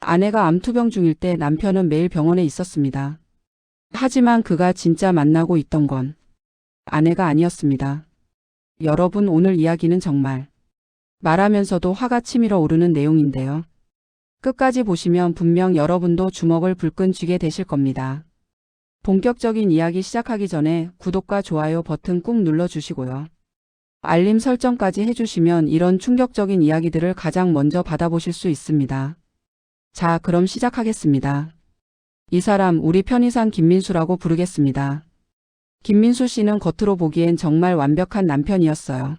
아내가 암투병 중일 때 남편은 매일 병원에 있었습니다. 하지만 그가 진짜 만나고 있던 건 아내가 아니었습니다. 여러분, 오늘 이야기는 정말 말하면서도 화가 치밀어 오르는 내용인데요. 끝까지 보시면 분명 여러분도 주먹을 불끈 쥐게 되실 겁니다. 본격적인 이야기 시작하기 전에 구독과 좋아요 버튼 꾹 눌러주시고요. 알림 설정까지 해주시면 이런 충격적인 이야기들을 가장 먼저 받아보실 수 있습니다. 자, 그럼 시작하겠습니다. 이 사람 우리 편의상 김민수라고 부르겠습니다. 김민수 씨는 겉으로 보기엔 정말 완벽한 남편이었어요.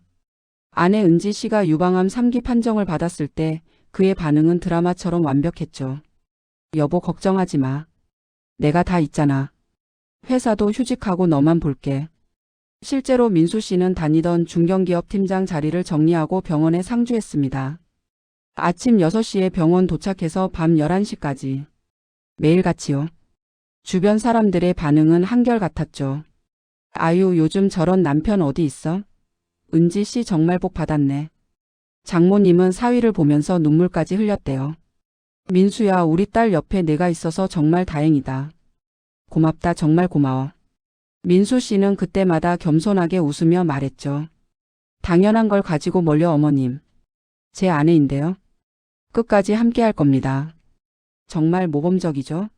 아내 은지 씨가 유방암 3기 판정을 받았을 때 그의 반응은 드라마처럼 완벽했죠. 여보, 걱정하지 마. 내가 다 있잖아. 회사도 휴직하고 너만 볼게. 실제로 민수 씨는 다니던 중견기업 팀장 자리를 정리하고 병원에 상주했습니다. 아침 6시에 병원 도착해서 밤 11시까지. 매일같이요. 주변 사람들의 반응은 한결같았죠. 아유, 요즘 저런 남편 어디 있어? 은지 씨 정말 복 받았네. 장모님은 사위를 보면서 눈물까지 흘렸대요. 민수야, 우리 딸 옆에 내가 있어서 정말 다행이다. 고맙다, 정말 고마워. 민수 씨는 그때마다 겸손하게 웃으며 말했죠. 당연한 걸 가지고 뭘요, 어머님. 제 아내인데요. 끝까지 함께 할 겁니다. 정말 모범적이죠?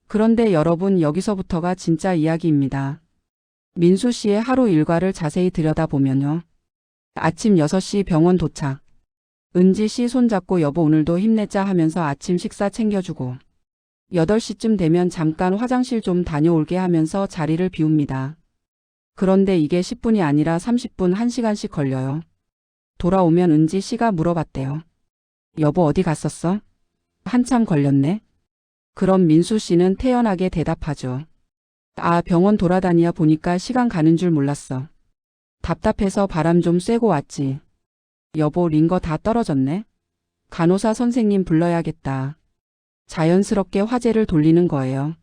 그런데 여러분, 여기서부터가 진짜 이야기입니다. 민수 씨의 하루 일과를 자세히 들여다보면요. 아침 6시 병원 도착. 은지 씨 손잡고 여보 오늘도 힘내자 하면서 아침 식사 챙겨주고 8시쯤 되면 잠깐 화장실 좀 다녀올게 하면서 자리를 비웁니다. 그런데 이게 10분이 아니라 30분, 1시간씩 걸려요. 돌아오면 은지 씨가 물어봤대요. 여보 어디 갔었어? 한참 걸렸네. 그럼 민수 씨는 태연하게 대답하죠. 아, 병원 돌아다니야 보니까 시간 가는 줄 몰랐어. 답답해서 바람 좀 쐬고 왔지. 여보, 링거 다 떨어졌네. 간호사 선생님 불러야겠다. 자연스럽게 화제를 돌리는 거예요.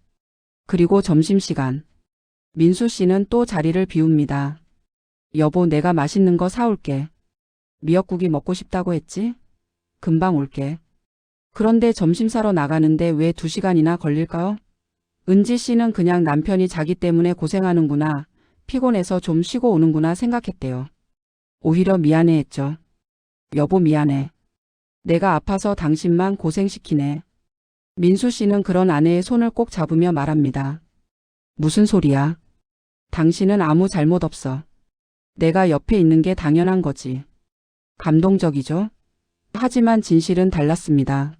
그리고 점심시간. 민수 씨는 또 자리를 비웁니다. 여보, 내가 맛있는 거 사올게. 미역국이 먹고 싶다고 했지? 금방 올게. 그런데 점심 사러 나가는데 왜 2시간이나 걸릴까요? 은지 씨는 그냥 남편이 자기 때문에 고생하는구나, 피곤해서 좀 쉬고 오는구나 생각했대요. 오히려 미안해했죠. 여보 미안해. 내가 아파서 당신만 고생시키네. 민수 씨는 그런 아내의 손을 꼭 잡으며 말합니다. 무슨 소리야? 당신은 아무 잘못 없어. 내가 옆에 있는 게 당연한 거지. 감동적이죠? 하지만 진실은 달랐습니다.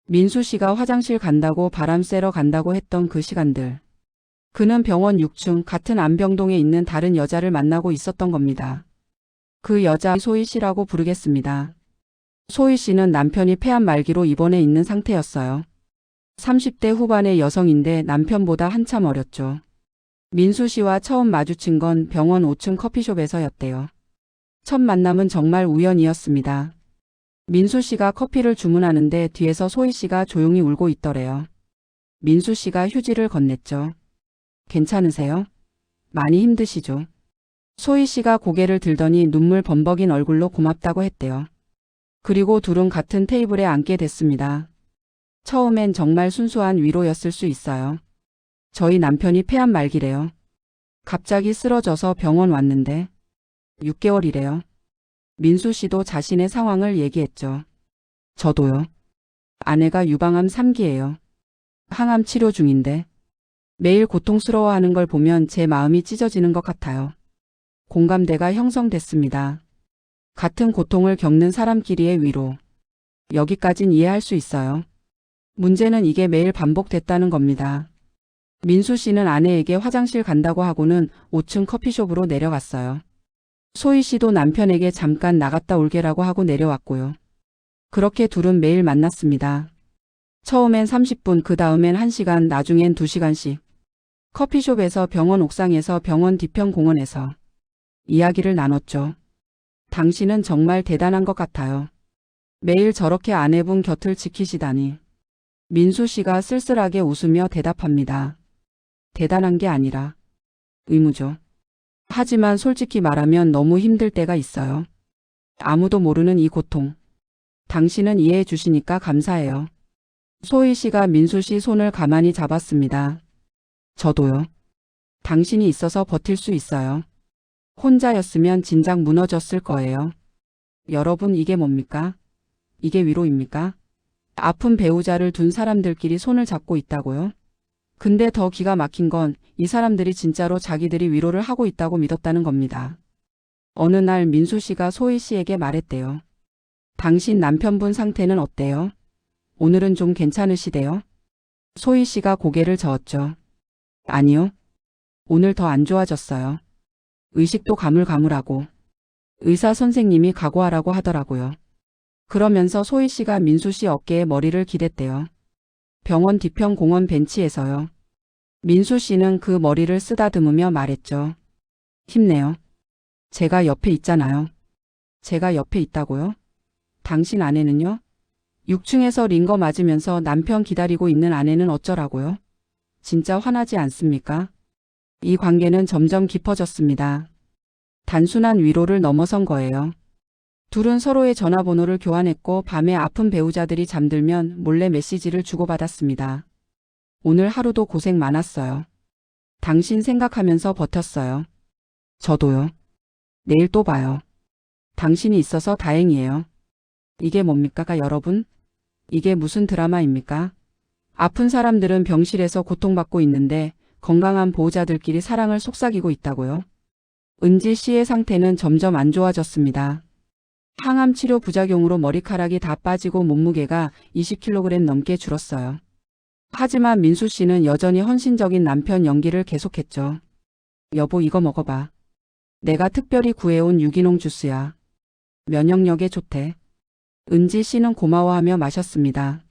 민수 씨가 화장실 간다고 바람 쐬러 간다고 했던 그 시간들. 그는 병원 6층 같은 안병동에 있는 다른 여자를 만나고 있었던 겁니다. 그 여자 소희 씨라고 부르겠습니다. 소희 씨는 남편이 폐암 말기로 입원해 있는 상태였어요. 30대 후반의 여성인데 남편보다 한참 어렸죠. 민수 씨와 처음 마주친 건 병원 5층 커피숍에서였대요. 첫 만남은 정말 우연이었습니다. 민수 씨가 커피를 주문하는데 뒤에서 소희 씨가 조용히 울고 있더래요. 민수 씨가 휴지를 건넸죠. 괜찮으세요? 많이 힘드시죠? 소희 씨가 고개를 들더니 눈물 범벅인 얼굴로 고맙다고 했대요. 그리고 둘은 같은 테이블에 앉게 됐습니다. 처음엔 정말 순수한 위로였을 수 있어요. 저희 남편이 폐암 말기래요. 갑자기 쓰러져서 병원 왔는데 6개월이래요. 민수 씨도 자신의 상황을 얘기했죠. 저도요. 아내가 유방암 3기예요. 항암 치료 중인데 매일 고통스러워하는 걸 보면 제 마음이 찢어지는 것 같아요. 공감대가 형성됐습니다. 같은 고통을 겪는 사람끼리의 위로. 여기까진 이해할 수 있어요. 문제는 이게 매일 반복됐다는 겁니다. 민수 씨는 아내에게 화장실 간다고 하고는 5층 커피숍으로 내려갔어요. 소희 씨도 남편에게 잠깐 나갔다 올게라고 하고 내려왔고요. 그렇게 둘은 매일 만났습니다. 처음엔 30분, 그 다음엔 1시간, 나중엔 2시간씩. 커피숍에서, 병원 옥상에서, 병원 뒤편 공원에서 이야기를 나눴죠. 당신은 정말 대단한 것 같아요. 매일 저렇게 아내분 곁을 지키시다니. 민수 씨가 쓸쓸하게 웃으며 대답합니다. 대단한 게 아니라 의무죠. 하지만 솔직히 말하면 너무 힘들 때가 있어요. 아무도 모르는 이 고통. 당신은 이해해 주시니까 감사해요. 소희 씨가 민수 씨 손을 가만히 잡았습니다. 저도요. 당신이 있어서 버틸 수 있어요. 혼자였으면 진작 무너졌을 거예요. 여러분, 이게 뭡니까? 이게 위로입니까? 아픈 배우자를 둔 사람들끼리 손을 잡고 있다고요? 근데 더 기가 막힌 건 이 사람들이 진짜로 자기들이 위로를 하고 있다고 믿었다는 겁니다. 어느 날 민수 씨가 소희 씨에게 말했대요. 당신 남편분 상태는 어때요? 오늘은 좀 괜찮으시대요? 소희 씨가 고개를 저었죠. 아니요. 오늘 더 안 좋아졌어요. 의식도 가물가물하고 의사 선생님이 각오하라고 하더라고요. 그러면서 소희 씨가 민수 씨 어깨에 머리를 기댔대요. 병원 뒤편 공원 벤치에서요. 민수 씨는 그 머리를 쓰다듬으며 말했죠. 힘내요. 제가 옆에 있잖아요. 제가 옆에 있다고요? 당신 아내는요? 6층에서 링거 맞으면서 남편 기다리고 있는 아내는 어쩌라고요? 진짜 화나지 않습니까? 이 관계는 점점 깊어졌습니다. 단순한 위로를 넘어선 거예요. 둘은 서로의 전화번호를 교환했고 밤에 아픈 배우자들이 잠들면 몰래 메시지를 주고받았습니다. 오늘 하루도 고생 많았어요. 당신 생각하면서 버텼어요. 저도요. 내일 또 봐요. 당신이 있어서 다행이에요. 이게 뭡니까, 여러분? 이게 무슨 드라마입니까? 아픈 사람들은 병실에서 고통받고 있는데 건강한 보호자들끼리 사랑을 속삭이고 있다고요? 은지 씨의 상태는 점점 안 좋아졌습니다. 항암 치료 부작용으로 머리카락이 다 빠지고 몸무게가 20kg 넘게 줄었어요. 하지만 민수 씨는 여전히 헌신적인 남편 연기를 계속했죠. 여보, 이거 먹어봐. 내가 특별히 구해온 유기농 주스야. 면역력에 좋대. 은지 씨는 고마워하며 마셨습니다.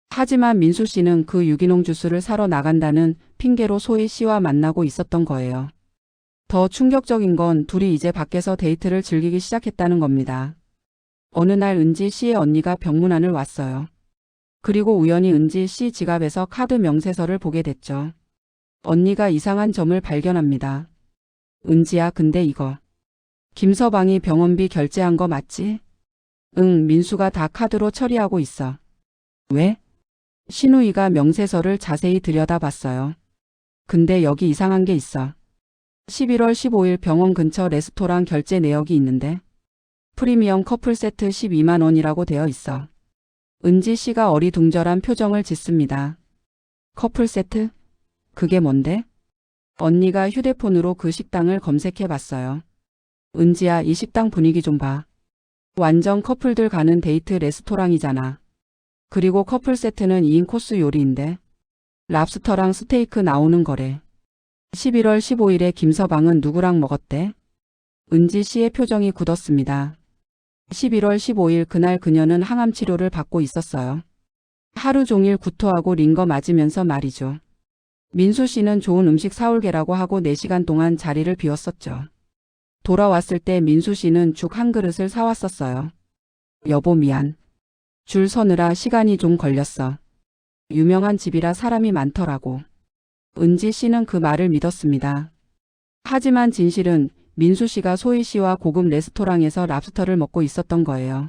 하지만 민수 씨는 그 유기농 주스를 사러 나간다는 핑계로 소희 씨와 만나고 있었던 거예요. 더 충격적인 건 둘이 이제 밖에서 데이트를 즐기기 시작했다는 겁니다. 어느 날 은지 씨의 언니가 병문안을 왔어요. 그리고 우연히 은지 씨 지갑에서 카드 명세서를 보게 됐죠. 언니가 이상한 점을 발견합니다. 은지야, 근데 이거 김서방이 병원비 결제한 거 맞지? 응, 민수가 다 카드로 처리하고 있어. 왜? 신우이가 명세서를 자세히 들여다봤어요. 근데 여기 이상한 게 있어. 11월 15일 병원 근처 레스토랑 결제 내역이 있는데 프리미엄 커플 세트 12만 원이라고 되어 있어. 은지 씨가 어리둥절한 표정을 짓습니다. 커플 세트? 그게 뭔데? 언니가 휴대폰으로 그 식당을 검색해 봤어요. 은지야, 이 식당 분위기 좀 봐. 완전 커플들 가는 데이트 레스토랑이잖아. 그리고 커플 세트는 2인 코스 요리인데 랍스터랑 스테이크 나오는 거래. 11월 15일에 김서방은 누구랑 먹었대? 은지 씨의 표정이 굳었습니다. 11월 15일 그날 그녀는 항암 치료를 받고 있었어요. 하루 종일 구토하고 링거 맞으면서 말이죠. 민수 씨는 좋은 음식 사올게라고 하고 4시간 동안 자리를 비웠었죠. 돌아왔을 때 민수 씨는 죽 한 그릇을 사왔었어요. 여보, 미안. 줄 서느라 시간이 좀 걸렸어. 유명한 집이라 사람이 많더라고. 은지 씨는 그 말을 믿었습니다. 하지만 진실은 민수 씨가 소희 씨와 고급 레스토랑에서 랍스터를 먹고 있었던 거예요.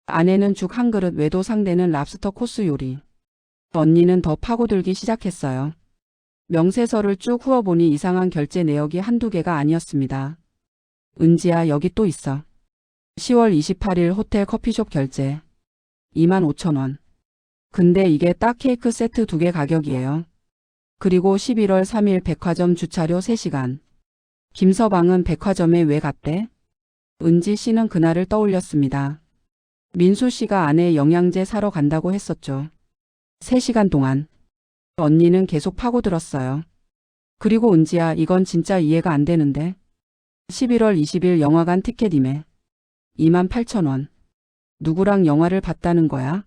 아내는 죽 한 그릇 외도 상대는 랍스터 코스 요리. 언니는 더 파고들기 시작했어요. 명세서를 쭉 후어보니 이상한 결제 내역이 한두 개가 아니었습니다. 은지야, 여기 또 있어. 10월 28일 호텔 커피숍 결제. 25,000원. 근데 이게 딱 케이크 세트 2개 가격이에요. 그리고 11월 3일 백화점 주차료 3시간. 김서방은 백화점에 왜 갔대? 은지 씨는 그날을 떠올렸습니다. 민수 씨가 아내 영양제 사러 간다고 했었죠. 3시간 동안. 언니는 계속 파고들었어요. 그리고 은지야, 이건 진짜 이해가 안 되는데. 11월 20일 영화관 티켓 이매. 28,000원. 누구랑 영화를 봤다는 거야?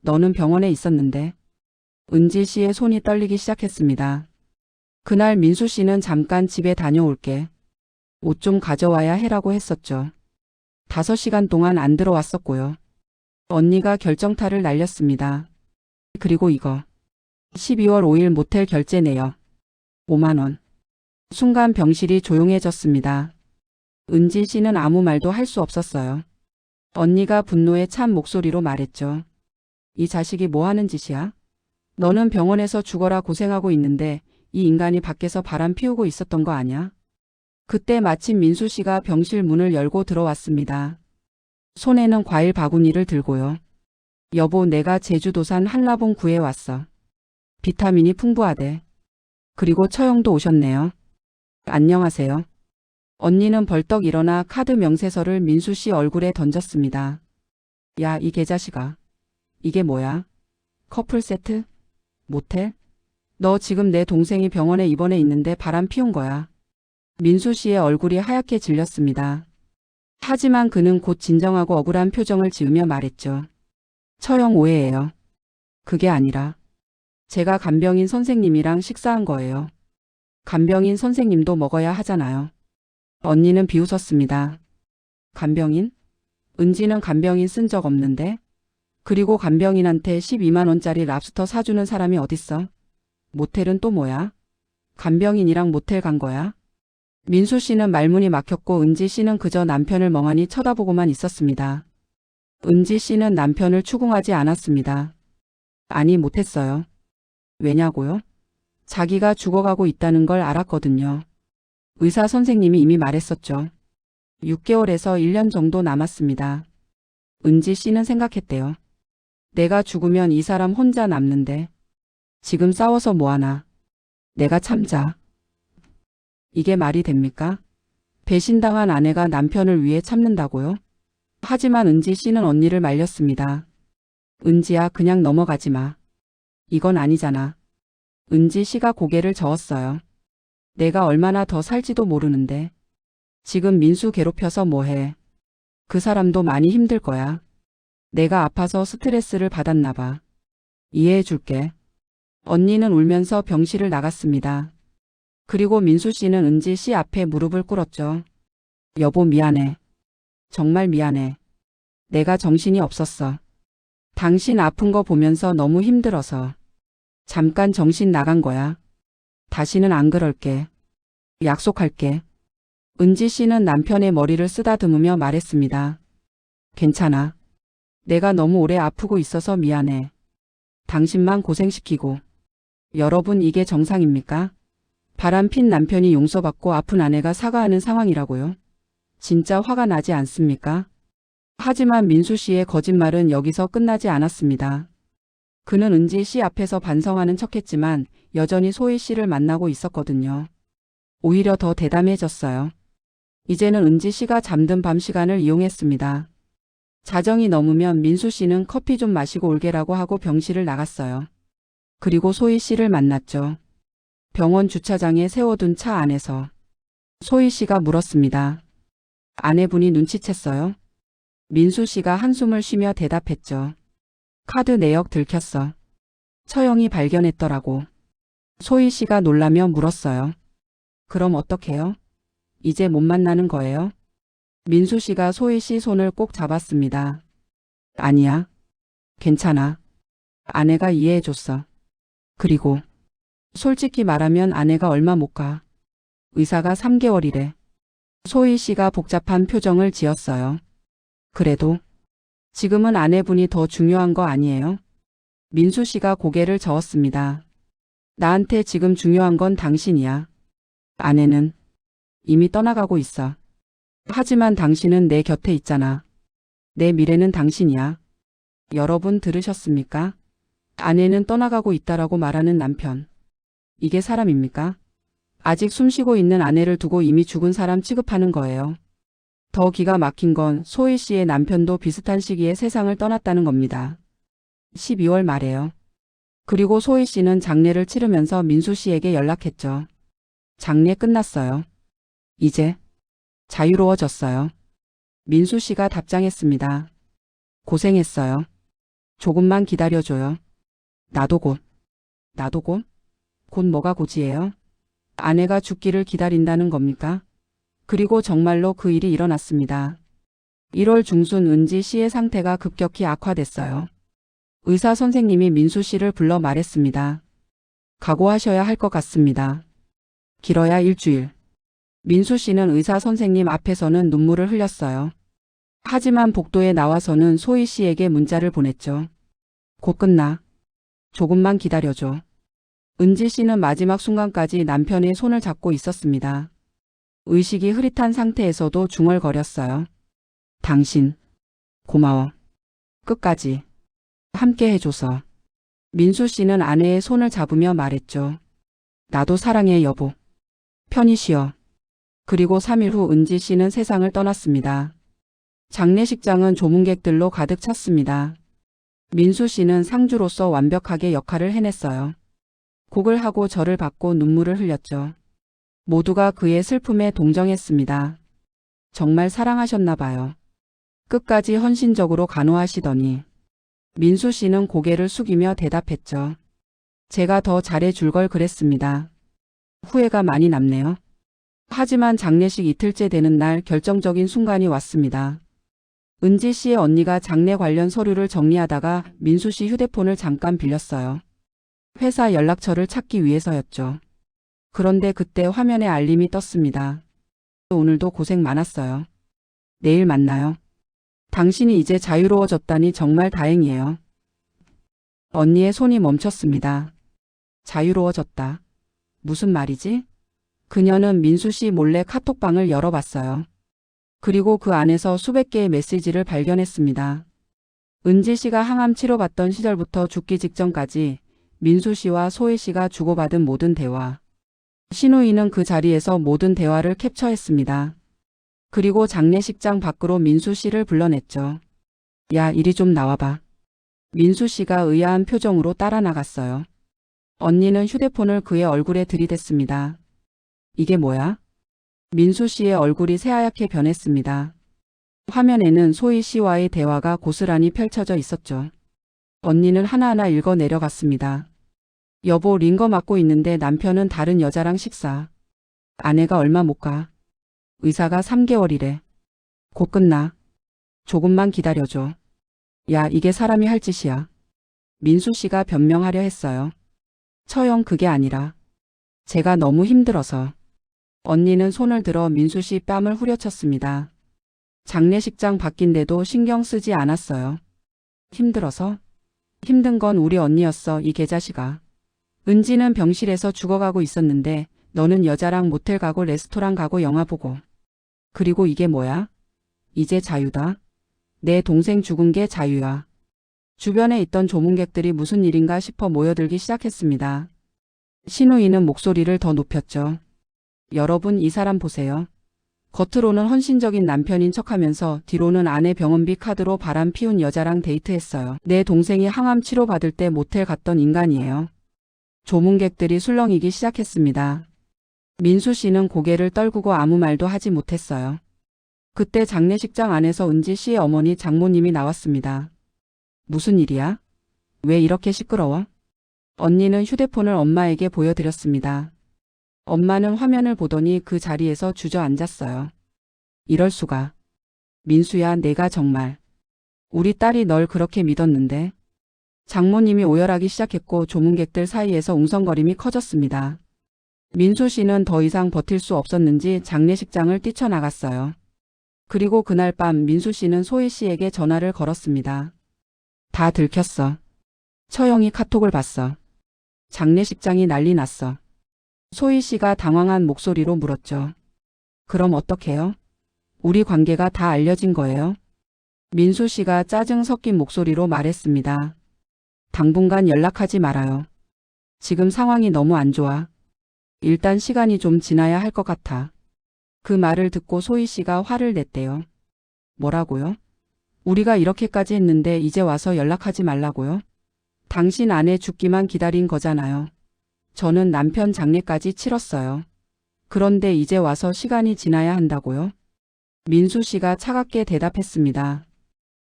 너는 병원에 있었는데. 은지 씨의 손이 떨리기 시작했습니다. 그날 민수 씨는 잠깐 집에 다녀올게. 옷 좀 가져와야 해라고 했었죠. 5시간 동안 안 들어왔었고요. 언니가 결정타를 날렸습니다. 그리고 이거. 12월 5일 모텔 결제 내역. 5만 원. 순간 병실이 조용해졌습니다. 은지 씨는 아무 말도 할 수 없었어요. 언니가 분노에 찬 목소리로 말했죠. 이 자식이 뭐 하는 짓이야? 너는 병원에서 죽어라 고생하고 있는데 이 인간이 밖에서 바람 피우고 있었던 거 아냐? 그때 마침 민수 씨가 병실 문을 열고 들어왔습니다. 손에는 과일 바구니를 들고요. 여보, 내가 제주도산 한라봉 구해왔어. 비타민이 풍부하대. 그리고 처형도 오셨네요. 안녕하세요. 언니는 벌떡 일어나 카드 명세서를 민수 씨 얼굴에 던졌습니다. 야, 이 개자식아. 이게 뭐야? 커플 세트? 모텔? 너 지금 내 동생이 병원에 입원해 있는데 바람 피운 거야. 민수 씨의 얼굴이 하얗게 질렸습니다. 하지만 그는 곧 진정하고 억울한 표정을 지으며 말했죠. 처형 오해예요. 그게 아니라 제가 간병인 선생님이랑 식사한 거예요. 간병인 선생님도 먹어야 하잖아요. 언니는 비웃었습니다. 간병인? 은지는 간병인 쓴 적 없는데? 그리고 간병인한테 12만 원짜리 랍스터 사주는 사람이 어딨어? 모텔은 또 뭐야? 간병인이랑 모텔 간 거야? 민수 씨는 말문이 막혔고 은지 씨는 그저 남편을 멍하니 쳐다보고만 있었습니다. 은지 씨는 남편을 추궁하지 않았습니다. 아니, 못했어요. 왜냐고요? 자기가 죽어가고 있다는 걸 알았거든요. 의사 선생님이 이미 말했었죠. 6개월에서 1년 정도 남았습니다. 은지 씨는 생각했대요. 내가 죽으면 이 사람 혼자 남는데 지금 싸워서 뭐하나. 내가 참자. 이게 말이 됩니까? 배신당한 아내가 남편을 위해 참는다고요? 하지만 은지 씨는 언니를 말렸습니다. 은지야, 그냥 넘어가지 마. 이건 아니잖아. 은지 씨가 고개를 저었어요. 내가 얼마나 더 살지도 모르는데. 지금 민수 괴롭혀서 뭐해. 그 사람도 많이 힘들 거야. 내가 아파서 스트레스를 받았나 봐. 이해해 줄게. 언니는 울면서 병실을 나갔습니다. 그리고 민수 씨는 은지 씨 앞에 무릎을 꿇었죠. 여보, 미안해. 정말 미안해. 내가 정신이 없었어. 당신 아픈 거 보면서 너무 힘들어서. 잠깐 정신 나간 거야. 다시는 안 그럴게. 약속할게. 은지 씨는 남편의 머리를 쓰다듬으며 말했습니다. 괜찮아. 내가 너무 오래 아프고 있어서 미안해. 당신만 고생시키고. 여러분, 이게 정상입니까? 바람핀 남편이 용서받고 아픈 아내가 사과하는 상황이라고요? 진짜 화가 나지 않습니까? 하지만 민수 씨의 거짓말은 여기서 끝나지 않았습니다. 그는 은지 씨 앞에서 반성하는 척했지만 여전히 소희 씨를 만나고 있었거든요. 오히려 더 대담해졌어요. 이제는 은지 씨가 잠든 밤 시간을 이용했습니다. 자정이 넘으면 민수 씨는 커피 좀 마시고 올게라고 하고 병실을 나갔어요. 그리고 소희 씨를 만났죠. 병원 주차장에 세워둔 차 안에서. 소희 씨가 물었습니다. 아내분이 눈치챘어요? 민수 씨가 한숨을 쉬며 대답했죠. 카드 내역 들켰어. 처형이 발견했더라고. 소희 씨가 놀라며 물었어요. 그럼 어떡해요? 이제 못 만나는 거예요? 민수 씨가 소희 씨 손을 꼭 잡았습니다. 아니야. 괜찮아. 아내가 이해해줬어. 그리고 솔직히 말하면 아내가 얼마 못 가. 의사가 3개월이래. 소희 씨가 복잡한 표정을 지었어요. 그래도 지금은 아내분이 더 중요한 거 아니에요? 민수 씨가 고개를 저었습니다. 나한테 지금 중요한 건 당신이야. 아내는 이미 떠나가고 있어. 하지만 당신은 내 곁에 있잖아. 내 미래는 당신이야. 여러분 들으셨습니까? 아내는 떠나가고 있다라고 말하는 남편. 이게 사람입니까? 아직 숨쉬고 있는 아내를 두고 이미 죽은 사람 취급하는 거예요. 더 기가 막힌 건 소희 씨의 남편도 비슷한 시기에 세상을 떠났다는 겁니다. 12월 말에요. 그리고 소희 씨는 장례를 치르면서 민수 씨에게 연락했죠. 장례 끝났어요. 이제 자유로워졌어요. 민수 씨가 답장했습니다. 고생했어요. 조금만 기다려줘요. 나도 곧. 나도 곧? 곧 뭐가 곧이에요? 아내가 죽기를 기다린다는 겁니까? 그리고 정말로 그 일이 일어났습니다. 1월 중순 은지 씨의 상태가 급격히 악화됐어요. 의사 선생님이 민수 씨를 불러 말했습니다. 각오하셔야 할 것 같습니다. 길어야 일주일. 민수 씨는 의사 선생님 앞에서는 눈물을 흘렸어요. 하지만 복도에 나와서는 소희 씨에게 문자를 보냈죠. 곧 끝나. 조금만 기다려줘. 은지 씨는 마지막 순간까지 남편의 손을 잡고 있었습니다. 의식이 흐릿한 상태에서도 중얼거렸어요. 당신, 고마워. 끝까지 함께 해줘서. 민수 씨는 아내의 손을 잡으며 말했죠. 나도 사랑해, 여보. 편히 쉬어. 그리고 3일 후 은지 씨는 세상을 떠났습니다. 장례식장은 조문객들로 가득 찼습니다. 민수 씨는 상주로서 완벽하게 역할을 해냈어요. 곡을 하고 절을 받고 눈물을 흘렸죠. 모두가 그의 슬픔에 동정했습니다. 정말 사랑하셨나 봐요. 끝까지 헌신적으로 간호하시더니. 민수 씨는 고개를 숙이며 대답했죠. 제가 더 잘해줄 걸 그랬습니다. 후회가 많이 남네요. 하지만 장례식 이틀째 되는 날 결정적인 순간이 왔습니다. 은지 씨의 언니가 장례 관련 서류를 정리하다가 민수 씨 휴대폰을 잠깐 빌렸어요. 회사 연락처를 찾기 위해서였죠. 그런데 그때 화면에 알림이 떴습니다. 오늘도 고생 많았어요. 내일 만나요. 당신이 이제 자유로워졌다니 정말 다행이에요. 언니의 손이 멈췄습니다. 자유로워졌다. 무슨 말이지? 그녀는 민수 씨 몰래 카톡방을 열어봤어요. 그리고 그 안에서 수백 개의 메시지를 발견했습니다. 은지 씨가 항암 치료받던 시절부터 죽기 직전까지 민수 씨와 소희 씨가 주고받은 모든 대화. 신우이는 그 자리에서 모든 대화를 캡처했습니다. 그리고 장례식장 밖으로 민수 씨를 불러냈죠. 야, 이리 좀 나와봐. 민수 씨가 의아한 표정으로 따라 나갔어요. 언니는 휴대폰을 그의 얼굴에 들이댔습니다. 이게 뭐야? 민수 씨의 얼굴이 새하얗게 변했습니다. 화면에는 소희 씨와의 대화가 고스란히 펼쳐져 있었죠. 언니는 하나하나 읽어 내려갔습니다. 여보, 링거 맞고 있는데 남편은 다른 여자랑 식사. 아내가 얼마 못 가. 의사가 3개월이래. 곧 끝나. 조금만 기다려줘. 야, 이게 사람이 할 짓이야. 민수 씨가 변명하려 했어요. 처형, 그게 아니라 제가 너무 힘들어서. 언니는 손을 들어 민수 씨 뺨을 후려쳤습니다. 장례식장 밖인데도 신경 쓰지 않았어요. 힘들어서? 힘든 건 우리 언니였어, 이 개자식아. 은지는 병실에서 죽어가고 있었는데 너는 여자랑 모텔 가고 레스토랑 가고 영화 보고. 그리고 이게 뭐야? 이제 자유다. 내 동생 죽은 게 자유야. 주변에 있던 조문객들이 무슨 일인가 싶어 모여들기 시작했습니다. 신우이는 목소리를 더 높였죠. 여러분, 이 사람 보세요. 겉으로는 헌신적인 남편인 척하면서 뒤로는 아내 병원비 카드로 바람 피운 여자랑 데이트했어요. 내 동생이 항암 치료 받을 때 모텔 갔던 인간이에요. 조문객들이 술렁이기 시작했습니다. 민수 씨는 고개를 떨구고 아무 말도 하지 못했어요. 그때 장례식장 안에서 은지 씨의 어머니 장모님이 나왔습니다. 무슨 일이야? 왜 이렇게 시끄러워? 언니는 휴대폰을 엄마에게 보여드렸습니다. 엄마는 화면을 보더니 그 자리에서 주저앉았어요. 이럴 수가. 민수야, 내가 정말. 우리 딸이 널 그렇게 믿었는데. 장모님이 오열하기 시작했고 조문객들 사이에서 웅성거림이 커졌습니다. 민수 씨는 더 이상 버틸 수 없었는지 장례식장을 뛰쳐나갔어요. 그리고 그날 밤 민수 씨는 소희 씨에게 전화를 걸었습니다. 다 들켰어. 처형이 카톡을 봤어. 장례식장이 난리 났어. 소희 씨가 당황한 목소리로 물었죠. 그럼 어떡해요? 우리 관계가 다 알려진 거예요? 민수 씨가 짜증 섞인 목소리로 말했습니다. 당분간 연락하지 말아요. 지금 상황이 너무 안 좋아. 일단 시간이 좀 지나야 할 것 같아. 그 말을 듣고 소희 씨가 화를 냈대요. 뭐라고요? 우리가 이렇게까지 했는데 이제 와서 연락하지 말라고요? 당신 아내 죽기만 기다린 거잖아요. 저는 남편 장례까지 치렀어요. 그런데 이제 와서 시간이 지나야 한다고요? 민수 씨가 차갑게 대답했습니다.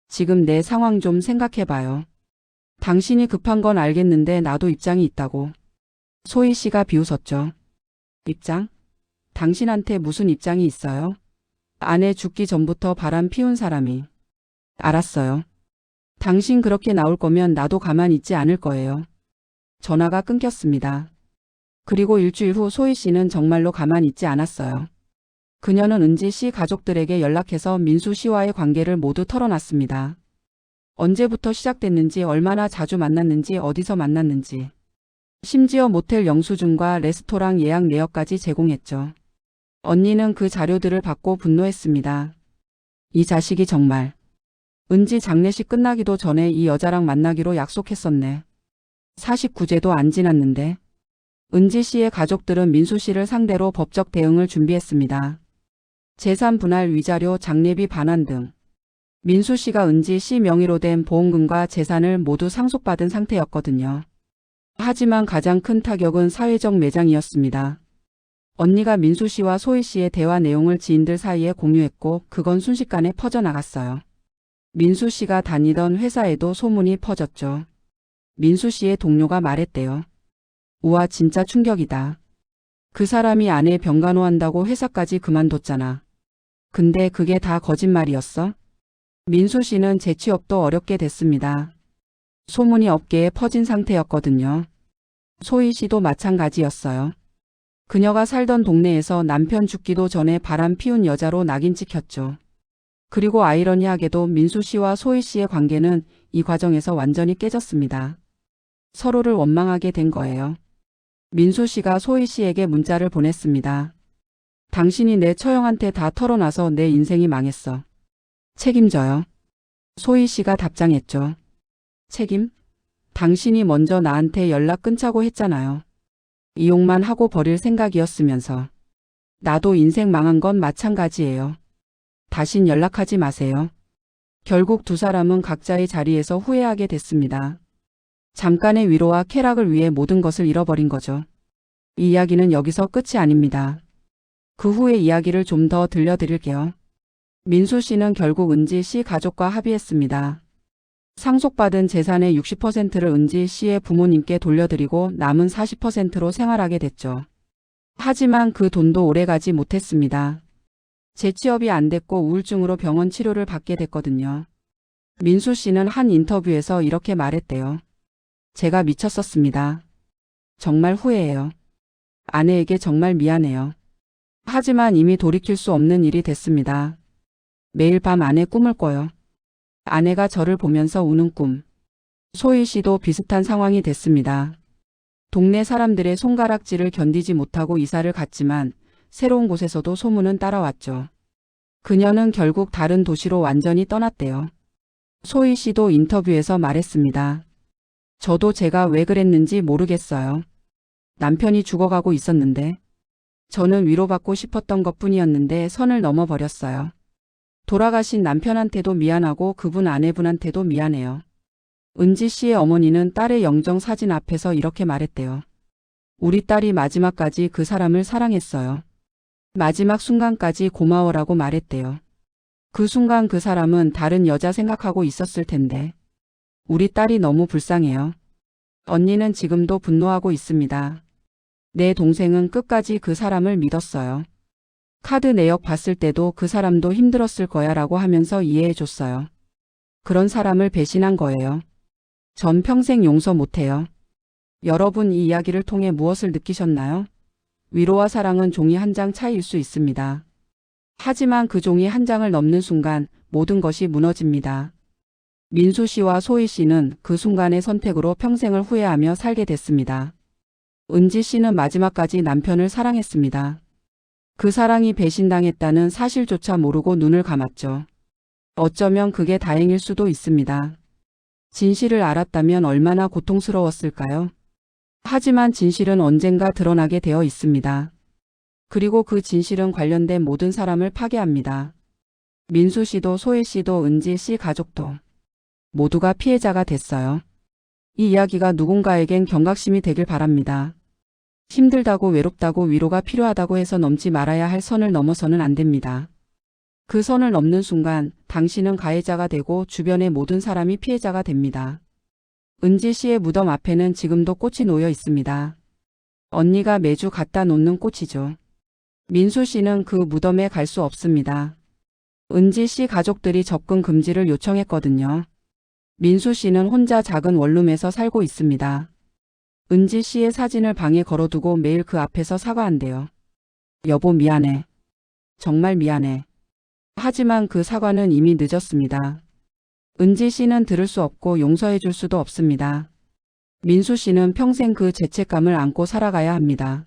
지금 내 상황 좀 생각해봐요. 당신이 급한 건 알겠는데 나도 입장이 있다고. 소희 씨가 비웃었죠. 입장? 당신한테 무슨 입장이 있어요? 아내 죽기 전부터 바람 피운 사람이. 알았어요. 당신 그렇게 나올 거면 나도 가만히 있지 않을 거예요. 전화가 끊겼습니다. 그리고 일주일 후 소희 씨는 정말로 가만히 있지 않았어요. 그녀는 은지 씨 가족들에게 연락해서 민수 씨와의 관계를 모두 털어놨습니다. 언제부터 시작됐는지, 얼마나 자주 만났는지, 어디서 만났는지. 심지어 모텔 영수증과 레스토랑 예약 내역까지 제공했죠. 언니는 그 자료들을 받고 분노했습니다. 이 자식이 정말. 은지 장례식 끝나기도 전에 이 여자랑 만나기로 약속했었네. 49제도 안 지났는데. 은지 씨의 가족들은 민수 씨를 상대로 법적 대응을 준비했습니다. 재산 분할 위자료, 장례비 반환 등. 민수 씨가 은지 씨 명의로 된 보험금과 재산을 모두 상속받은 상태였거든요. 하지만 가장 큰 타격은 사회적 매장이었습니다. 언니가 민수 씨와 소희 씨의 대화 내용을 지인들 사이에 공유했고 그건 순식간에 퍼져나갔어요. 민수 씨가 다니던 회사에도 소문이 퍼졌죠. 민수 씨의 동료가 말했대요. 우와, 진짜 충격이다. 그 사람이 아내 병간호한다고 회사까지 그만뒀잖아. 근데 그게 다 거짓말이었어? 민수 씨는 재취업도 어렵게 됐습니다. 소문이 업계에 퍼진 상태였거든요. 소희 씨도 마찬가지였어요. 그녀가 살던 동네에서 남편 죽기도 전에 바람 피운 여자로 낙인 찍혔죠. 그리고 아이러니하게도 민수 씨와 소희 씨의 관계는 이 과정에서 완전히 깨졌습니다. 서로를 원망하게 된 거예요. 민수 씨가 소희 씨에게 문자를 보냈습니다. 당신이 내 처형한테 다 털어놔서 내 인생이 망했어. 책임져요. 소희 씨가 답장했죠. 책임? 당신이 먼저 나한테 연락 끊자고 했잖아요. 이용만 하고 버릴 생각이었으면서. 나도 인생 망한 건 마찬가지예요. 다신 연락하지 마세요. 결국 두 사람은 각자의 자리에서 후회하게 됐습니다. 잠깐의 위로와 쾌락을 위해 모든 것을 잃어버린 거죠. 이 이야기는 여기서 끝이 아닙니다. 그 후의 이야기를 좀 더 들려드릴게요. 민수 씨는 결국 은지 씨 가족과 합의했습니다. 상속받은 재산의 60%를 은지 씨의 부모님께 돌려드리고 남은 40%로 생활하게 됐죠. 하지만 그 돈도 오래가지 못했습니다. 재취업이 안 됐고 우울증으로 병원 치료를 받게 됐거든요. 민수 씨는 한 인터뷰에서 이렇게 말했대요. 제가 미쳤었습니다. 정말 후회해요. 아내에게 정말 미안해요. 하지만 이미 돌이킬 수 없는 일이 됐습니다. 매일 밤 아내 꿈을 꿔요. 아내가 저를 보면서 우는 꿈. 소희 씨도 비슷한 상황이 됐습니다. 동네 사람들의 손가락질을 견디지 못하고 이사를 갔지만 새로운 곳에서도 소문은 따라왔죠. 그녀는 결국 다른 도시로 완전히 떠났대요. 소희 씨도 인터뷰에서 말했습니다. 저도 제가 왜 그랬는지 모르겠어요. 남편이 죽어가고 있었는데 저는 위로받고 싶었던 것뿐이었는데 선을 넘어버렸어요. 돌아가신 남편한테도 미안하고 그분 아내분한테도 미안해요. 은지 씨의 어머니는 딸의 영정 사진 앞에서 이렇게 말했대요. 우리 딸이 마지막까지 그 사람을 사랑했어요. 마지막 순간까지 고마워라고 말했대요. 그 순간 그 사람은 다른 여자 생각하고 있었을 텐데. 우리 딸이 너무 불쌍해요. 언니는 지금도 분노하고 있습니다. 내 동생은 끝까지 그 사람을 믿었어요. 카드 내역 봤을 때도 그 사람도 힘들었을 거야 라고 하면서 이해해 줬어요. 그런 사람을 배신한 거예요. 전 평생 용서 못해요. 여러분 이 이야기를 통해 무엇을 느끼셨나요? 위로와 사랑은 종이 한 장 차이일 수 있습니다. 하지만 그 종이 한 장을 넘는 순간 모든 것이 무너집니다. 민수 씨와 소희 씨는 그 순간의 선택으로 평생을 후회하며 살게 됐습니다. 은지 씨는 마지막까지 남편을 사랑했습니다. 그 사랑이 배신당했다는 사실조차 모르고 눈을 감았죠. 어쩌면 그게 다행일 수도 있습니다. 진실을 알았다면 얼마나 고통스러웠을까요? 하지만 진실은 언젠가 드러나게 되어 있습니다. 그리고 그 진실은 관련된 모든 사람을 파괴합니다. 민수 씨도 소희 씨도 은지 씨 가족도 모두가 피해자가 됐어요. 이 이야기가 누군가에겐 경각심이 되길 바랍니다. 힘들다고 외롭다고 위로가 필요하다고 해서 넘지 말아야 할 선을 넘어서는 안 됩니다. 그 선을 넘는 순간 당신은 가해자가 되고 주변의 모든 사람이 피해자가 됩니다. 은지 씨의 무덤 앞에는 지금도 꽃이 놓여 있습니다. 언니가 매주 갖다 놓는 꽃이죠. 민수 씨는 그 무덤에 갈 수 없습니다. 은지 씨 가족들이 접근 금지를 요청했거든요. 민수 씨는 혼자 작은 원룸에서 살고 있습니다. 은지 씨의 사진을 방에 걸어두고 매일 그 앞에서 사과한대요. 여보 미안해. 정말 미안해. 하지만 그 사과는 이미 늦었습니다. 은지 씨는 들을 수 없고 용서해 줄 수도 없습니다. 민수 씨는 평생 그 죄책감을 안고 살아가야 합니다.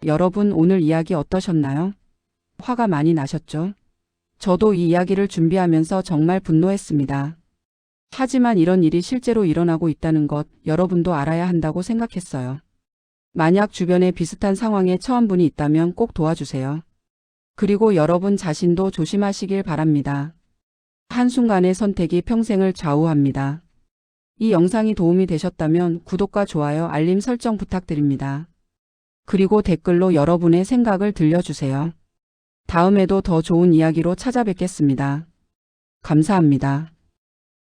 여러분 오늘 이야기 어떠셨나요? 화가 많이 나셨죠? 저도 이 이야기를 준비하면서 정말 분노했습니다. 하지만 이런 일이 실제로 일어나고 있다는 것 여러분도 알아야 한다고 생각했어요. 만약 주변에 비슷한 상황에 처한 분이 있다면 꼭 도와주세요. 그리고 여러분 자신도 조심하시길 바랍니다. 한순간의 선택이 평생을 좌우합니다. 이 영상이 도움이 되셨다면 구독과 좋아요, 알림 설정 부탁드립니다. 그리고 댓글로 여러분의 생각을 들려주세요. 다음에도 더 좋은 이야기로 찾아뵙겠습니다. 감사합니다.